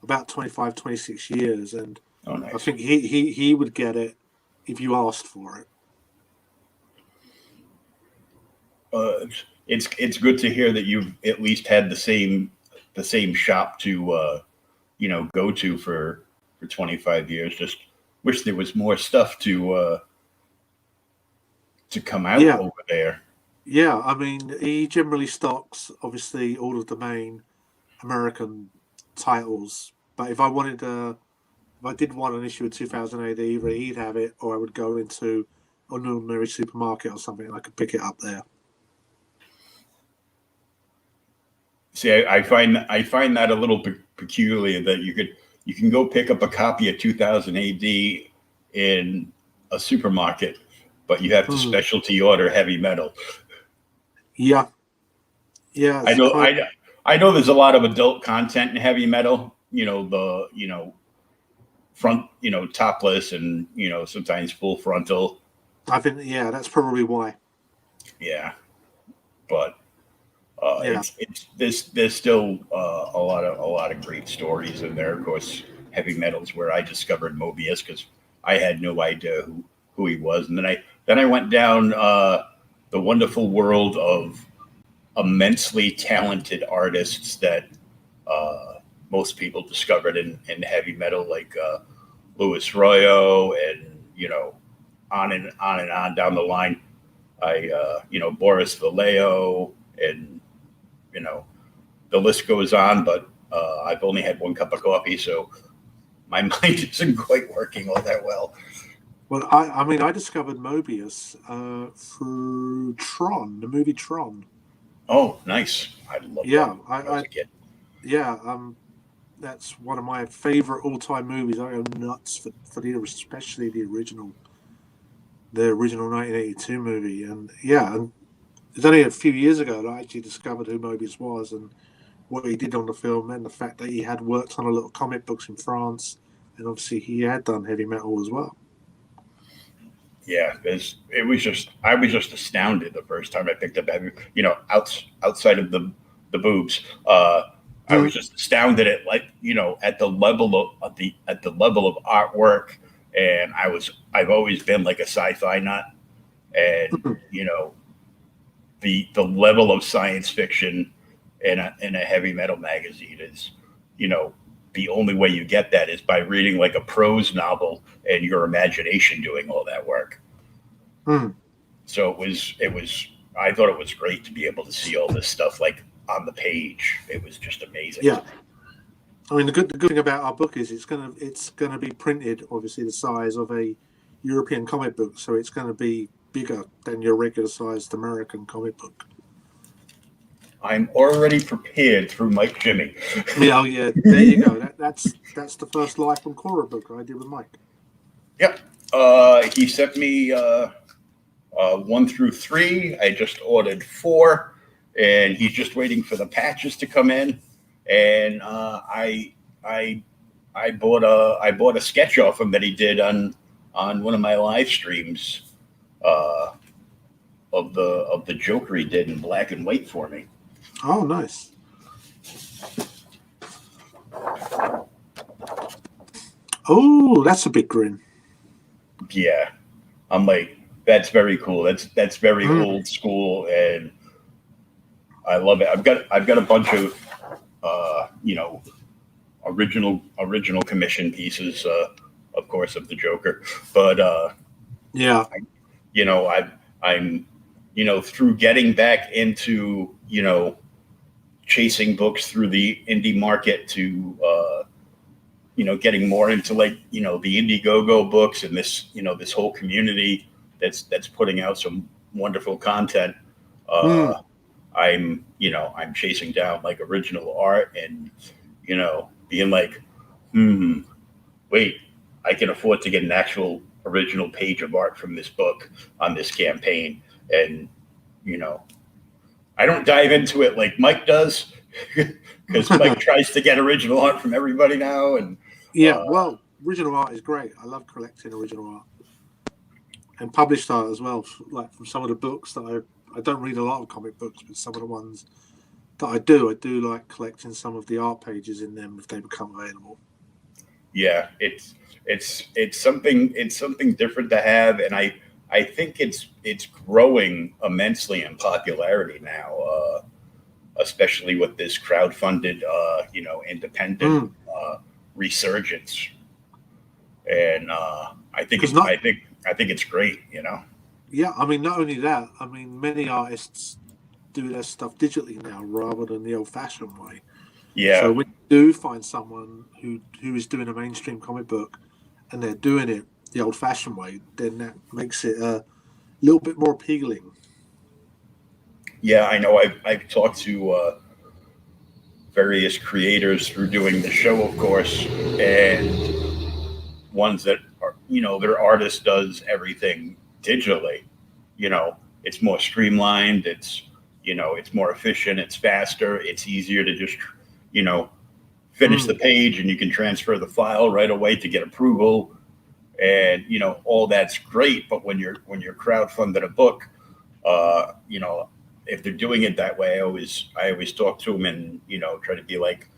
about 25, 26 years, and
nice.
I think he would get it if you asked for it.
It's good to hear that you've at least had the same shop to go to for 25 years. Just wish there was more stuff to come out over there.
Yeah, I mean, he generally stocks, obviously, all of the main American titles. But if I did want an issue of 2000 AD, either he'd have it, or I would go into an ordinary supermarket or something, and I could pick it up there.
See, I find that a little peculiar that you can go pick up a copy of 2000 AD in a supermarket, but you have to specialty order heavy metal.
Yeah.
I know there's a lot of adult content in heavy metal. The front, topless, and sometimes full frontal.
I think that's probably why.
Yeah, but there's still a lot of great stories in there. Of course, heavy metal's where I discovered Mobius, because I had no idea who he was, and then I went down the wonderful world of immensely talented artists that most people discovered in heavy metal, like Louis Royo, and on and on down the line. Boris Vallejo, and the list goes on. But I've only had one cup of coffee, so my mind isn't quite working all that well.
Well, I discovered Mobius through Tron, the movie Tron.
Oh, nice! I love that.
That's one of my favorite all-time movies. I go nuts for especially the original 1982 movie, and it's only a few years ago that I actually discovered who Mobius was and what he did on the film, and the fact that he had worked on a little comic books in France, and obviously he had done heavy metal as well.
Yeah, I was just astounded the first time I picked up heavy, outside of the boobs. I was just astounded at at the level of artwork, and I've always been like a sci-fi nut, and the level of science fiction in a heavy metal magazine is, the only way you get that is by reading like a prose novel and your imagination doing all that work. So it was I thought it was great to be able to see all this stuff like on the page. It was just amazing.
Yeah. I mean, the good thing about our book is it's gonna be printed, obviously, the size of a European comic book, so it's going to be bigger than your regular sized American comic book.
I'm already prepared through Mike Jimmy.
Yeah, there you go. That's the first Life on Cora book I did with Mike.
Yep. He sent me 1 through 3. I just ordered 4, and he's just waiting for the patches to come in. And I bought a sketch off him that he did on one of my live streams of the Joker he did in black and white for me.
Oh, nice. Oh, that's a big grin.
Yeah, I'm like, that's very cool. That's very old school, and I love it. I've got a bunch of original commission pieces, of course, of the Joker. But I'm through getting back into chasing books through the indie market to getting more into the Indiegogo books and this whole community that's putting out some wonderful content. I'm chasing down like original art and, being like, wait, I can afford to get an actual original page of art from this book on this campaign. And, you know, I don't dive into it like Mike does because Mike tries to get original art from everybody now. And
well, original art is great. I love collecting original art and published art as well. Like from some of the books that I don't read a lot of comic books, but some of the ones that I do like collecting some of the art pages in them if they become available.
Yeah, it's something different to have, and I think it's growing immensely in popularity now, especially with this crowdfunded, independent resurgence. And I think it's great.
Yeah, I mean, not only that, I mean, many artists do their stuff digitally now rather than the old-fashioned way.
Yeah.
So when you do find someone who is doing a mainstream comic book and they're doing it the old-fashioned way, then that makes it a little bit more appealing.
Yeah, I know. I've talked to various creators through doing the show, of course, and ones that are, their artist does everything digitally. It's more streamlined. It's more efficient. It's faster. It's easier to just, finish the page and you can transfer the file right away to get approval. And, all that's great. But when you're crowdfunding a book, if they're doing it that way, I always talk to them and, try to be like,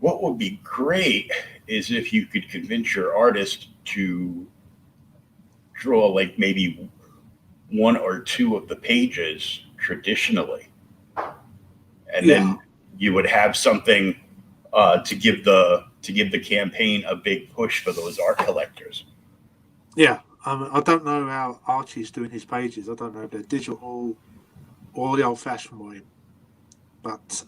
what would be great is if you could convince your artist to draw like maybe one or two of the pages traditionally. And then you would have something to give the campaign a big push for those art collectors.
Yeah, I don't know how Archie's doing his pages. I don't know if they're digital or the old-fashioned way, but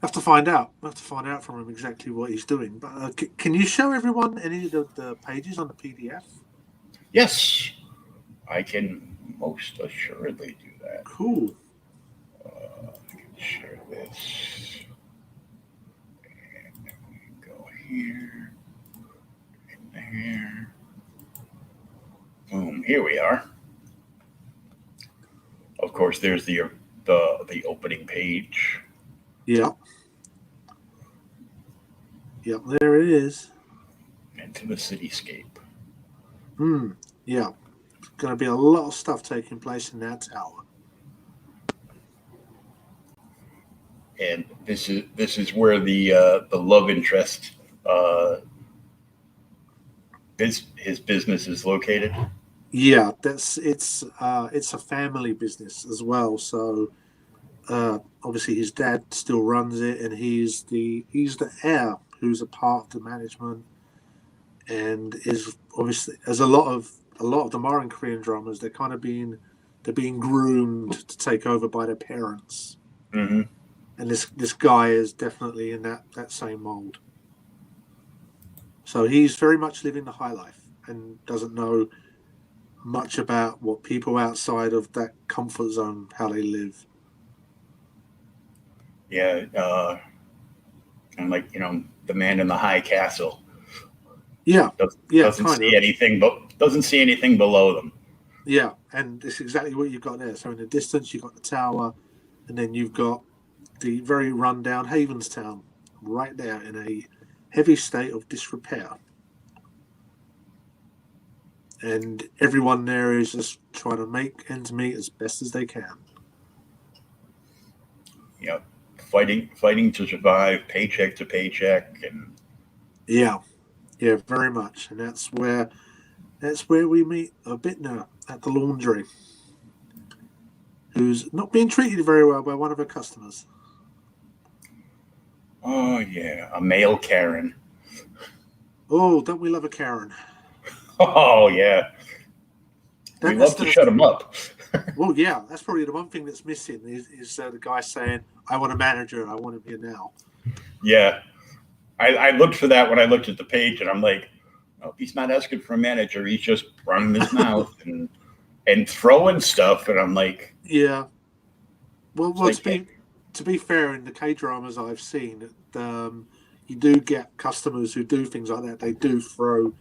have to find out. I have to find out from him exactly what he's doing. But can you show everyone any of the pages on the PDF?
Yes, I can most assuredly do that.
Cool.
I can share this. And then we go here. And here. Boom. Here we are. Of course, there's the opening page.
Yeah. Yep, there it is.
Into the cityscape.
Yeah. There's going to be a lot of stuff taking place in that tower.
And this is where the love interest his business is located.
Yeah, it's a family business as well. So obviously his dad still runs it, and he's the heir who's a part of the management, and is obviously, as a lot of the modern Korean dramas, they're kind of being groomed to take over by their parents.
Mm-hmm.
And this guy is definitely in that same mold. So he's very much living the high life and doesn't know much about what people outside of that comfort zone, how they live.
Yeah, and like the man in the high castle.
Yeah,
doesn't see anything, but doesn't see anything below them.
Yeah, and it's exactly what you've got there. So in the distance, you've got the tower, and then you've got the very rundown Havenstown right there in a heavy state of disrepair. And everyone there is just trying to make ends meet as best as they can.
Fighting to survive, paycheck to paycheck, and
yeah, very much. And that's where we meet a Bittner at the laundry, who's not being treated very well by one of her customers.
Oh yeah, a male Karen.
Oh, don't we love a Karen?
Oh yeah, we love to shut them up.
Well, yeah, that's probably the one thing that's missing is the guy saying, "I want a manager. I want him here now."
Yeah, I looked for that when I looked at the page, and I'm like, "Oh, he's not asking for a manager. He's just running his mouth." And and throwing stuff, and I'm like,
yeah. Well,
like,
to be fair, in the K dramas I've seen, you do get customers who do things like that. They do throw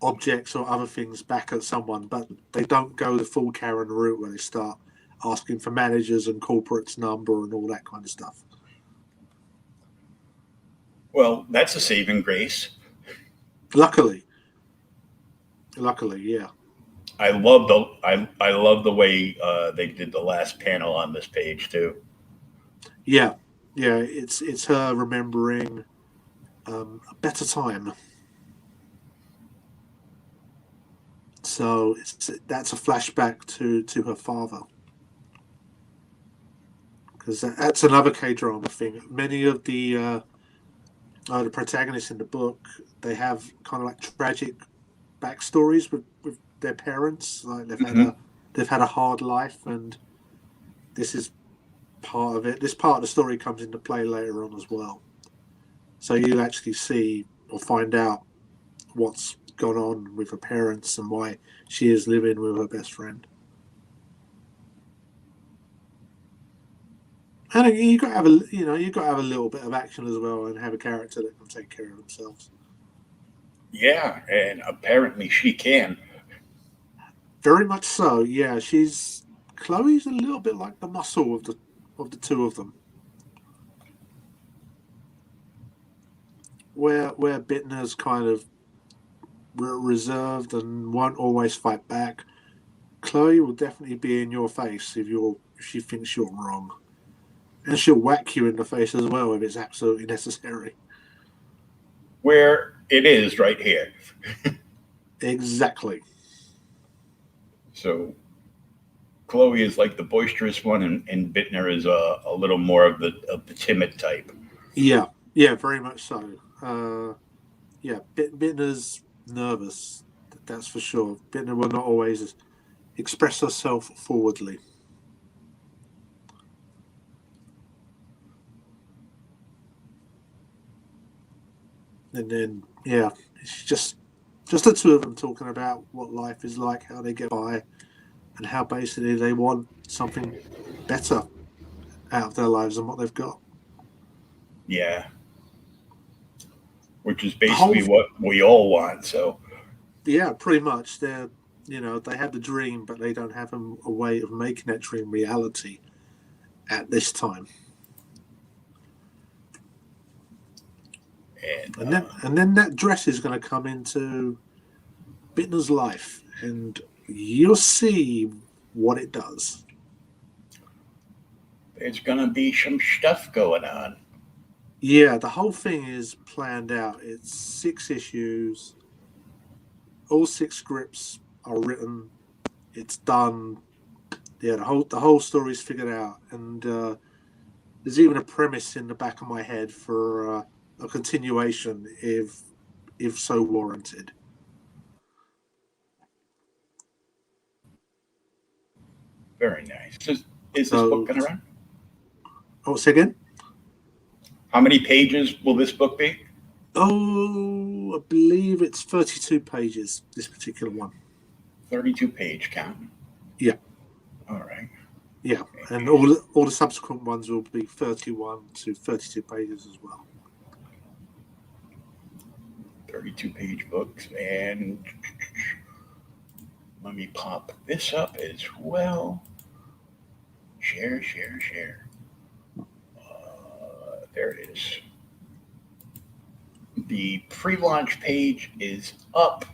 objects or other things back at someone, but they don't go the full Karen route where they start asking for managers and corporate's number and all that kind of stuff.
well, that's a saving grace.
Luckily, yeah.
I love the way they did the last panel on this page too.
Yeah, it's her remembering a better time. So that's a flashback to her father, because that's another K-drama thing. Many of the protagonists in the book, they have kind of like tragic backstories with their parents. Like they've had a hard life, and this is part of it. This part of the story comes into play later on as well. So you actually see or find out what's gone on with her parents and why she is living with her best friend. And you got to have a little bit of action as well, and have a character that can take care of themselves.
Yeah, and apparently she can.
Very much so. Yeah, Chloe's a little bit like the muscle of the two of them. Where Bittner's kind of reserved and won't always fight back, Chloe will definitely be in your face if she thinks you're wrong, and she'll whack you in the face as well if it's absolutely necessary.
Where it is right here.
Exactly.
So Chloe is like the boisterous one, and Bittner is a little more of the timid type.
Yeah, very much so. Bittner's nervous, that's for sure. Bittner will not always express herself forwardly. And then, it's just the two of them talking about what life is like, how they get by, and how basically they want something better out of their lives than what they've got.
Yeah. Which is basically what we all want. So.
Yeah, pretty much. They have the dream, but they don't have a way of making that dream reality at this time. And then that dress is going to come into Bittner's life, and you'll see what it does.
There's going to be some stuff going on.
Yeah, the whole thing is planned out. It's 6 issues. All 6 scripts are written. It's done. Yeah, the whole story's figured out, and there's even a premise in the back of my head for a continuation if so warranted.
Very nice. Is this book going to run?
Oh, say again?
How many pages will this book be?
Oh, I believe it's 32 pages, this particular one.
32-page count?
Yeah.
All right.
Yeah, and all the subsequent ones will be 31 to 32 pages as well.
32-page books, and let me pop this up as well. Share. There it is. The pre-launch page is up.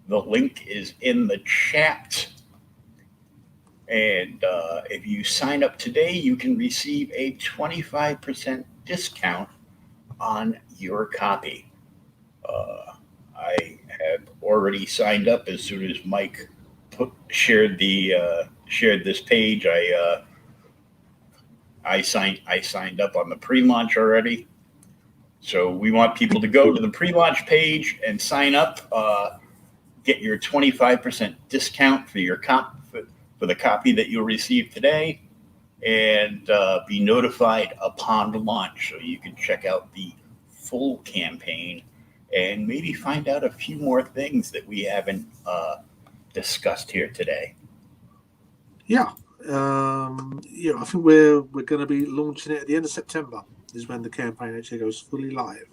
The link is in the chat. And if you sign up today, you can receive a 25% discount on your copy. I have already signed up as soon as Mike shared this page. I signed up on the pre-launch already. So we want people to go to the pre-launch page and sign up. Get your 25% discount for your for the copy that you'll receive today, and be notified upon the launch, so you can check out the full campaign and maybe find out a few more things that we haven't discussed here today.
Yeah. I think we're going to be launching it at the end of September. Is when the campaign actually goes fully live.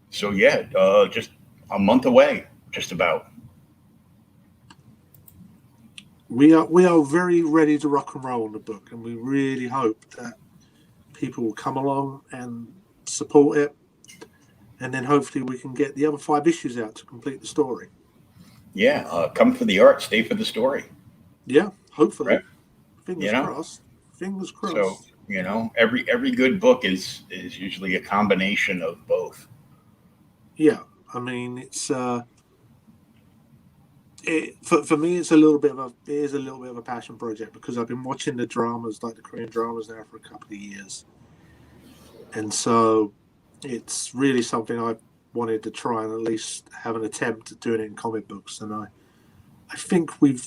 So yeah, just a month away, just about.
We are very ready to rock and roll on the book, and we really hope that people will come along and support it, and then hopefully we can get the other 5 issues out to complete the story.
Yeah, come for the art, stay for the story.
Yeah, hopefully.
Right.
Fingers crossed. Fingers crossed.
So every good book is usually a combination of both.
Yeah, I mean it's for me it is a little bit of a passion project, because I've been watching the dramas, like the Korean dramas, now for a couple of years, and so it's really something I wanted to try and at least have an attempt at doing it in comic books, and I think we've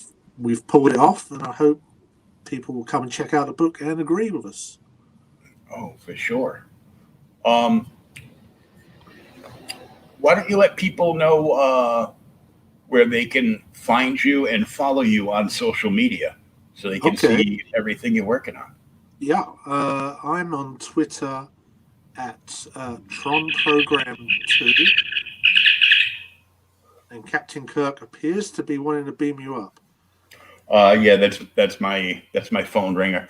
pulled it off, and I hope people will come and check out the book and agree with us.
Oh, for sure. Why don't you let people know where they can find you and follow you on social media so they can see everything you're working on?
Yeah, I'm on Twitter at TronProgram2, and Captain Kirk appears to be wanting to beam you up.
Yeah, that's my phone ringer.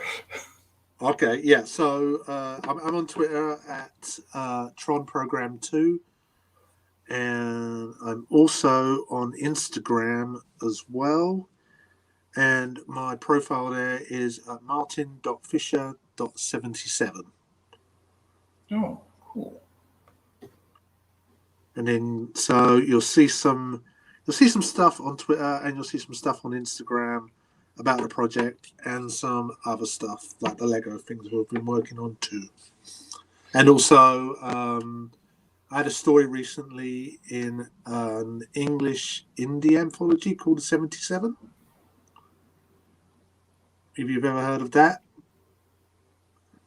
Okay, yeah. So I'm on Twitter at TronProgram2, and I'm also on Instagram as well. And my profile there is martin.fisher.77.
Oh, cool.
And then so you'll see some stuff on Twitter, and you'll see some stuff on Instagram about the project, and some other stuff like the Lego things we've been working on too. And also, I had a story recently in an English indie anthology called The 77. Have you ever heard of that?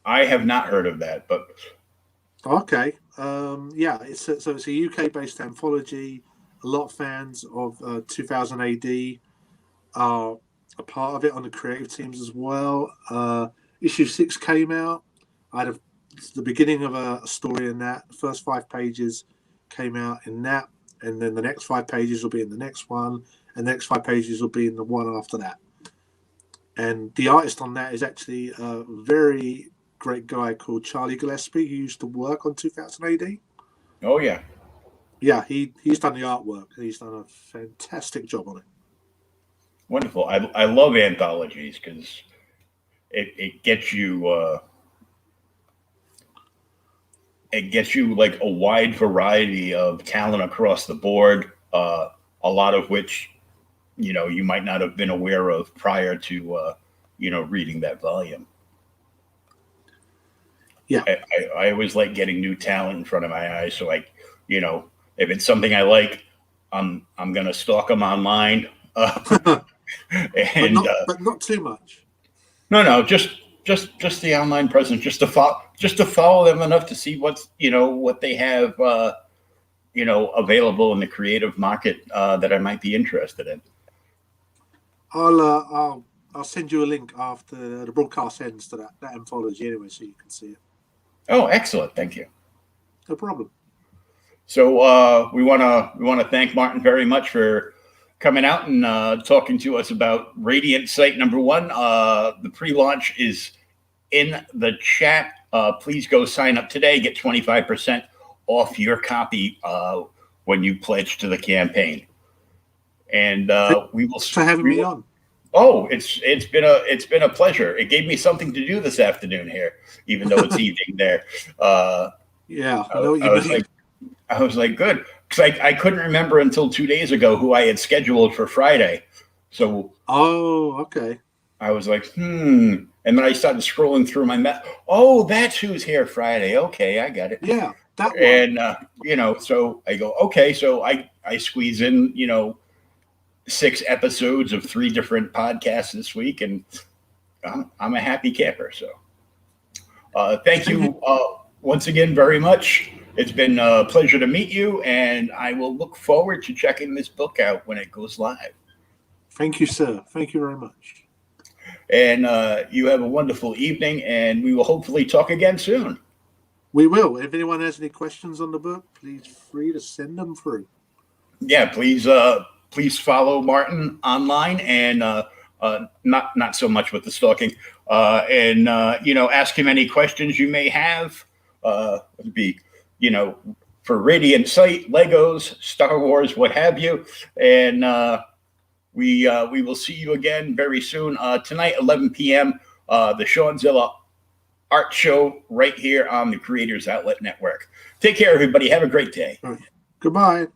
I have not heard of that, but
okay. Yeah, it's a UK-based anthology. A lot of fans of 2000 AD are a part of it on the creative teams as well. Issue 6 came out. It's the beginning of a story in that. The first 5 pages came out in that, and then the next 5 pages will be in the next one, and the next 5 pages will be in the one after that. And the artist on that is actually a very great guy called Charlie Gillespie, who used to work on 2000 AD.
Oh yeah.
Yeah, he's done the artwork. He's done a fantastic job on it.
Wonderful. I love anthologies because it gets you like a wide variety of talent across the board. A lot of which you might not have been aware of prior to reading that volume.
Yeah,
I always like getting new talent in front of my eyes. So if it's something I like, I'm gonna stalk them online. And
but not too much.
No, just the online presence, just to follow them enough to see what's what they have available in the creative market that I might be interested in.
I'll send you a link after the broadcast ends to that anthology anyway, so you can see it.
Oh, excellent! Thank you.
No problem.
So we want to thank Martin very much for coming out and talking to us about Radiant Site number 1. The pre-launch is in the chat. Please go sign up today. Get 25% off your copy when you pledge to the campaign. And we will.
For having me on.
Oh, it's been a pleasure. It gave me something to do this afternoon here, even though it's evening there.
Yeah,
I was like, good, because I couldn't remember until 2 days ago who I had scheduled for Friday. So
okay.
I was like, and then I started scrolling through my oh, that's who's here Friday. Okay, I got it.
Yeah, that one.
And so I go, okay, so I squeeze in 6 episodes of 3 different podcasts this week, and I'm a happy camper. So thank you once again very much. It's been a pleasure to meet you, and I will look forward to checking this book out when it goes live.
Thank you, sir. Thank you very much.
And you have a wonderful evening, and we will hopefully talk again soon.
We will. If anyone has any questions on the book, please free to send them through.
Yeah, please follow Martin online, and not so much with the stalking, and ask him any questions you may have. It'd be for Radiant Sight, Legos, Star Wars, what have you, and we will see you again very soon tonight, 11 p.m. The Seanzilla Art Show right here on the Creators Outlet Network. Take care, everybody. Have a great day.
All right. Goodbye.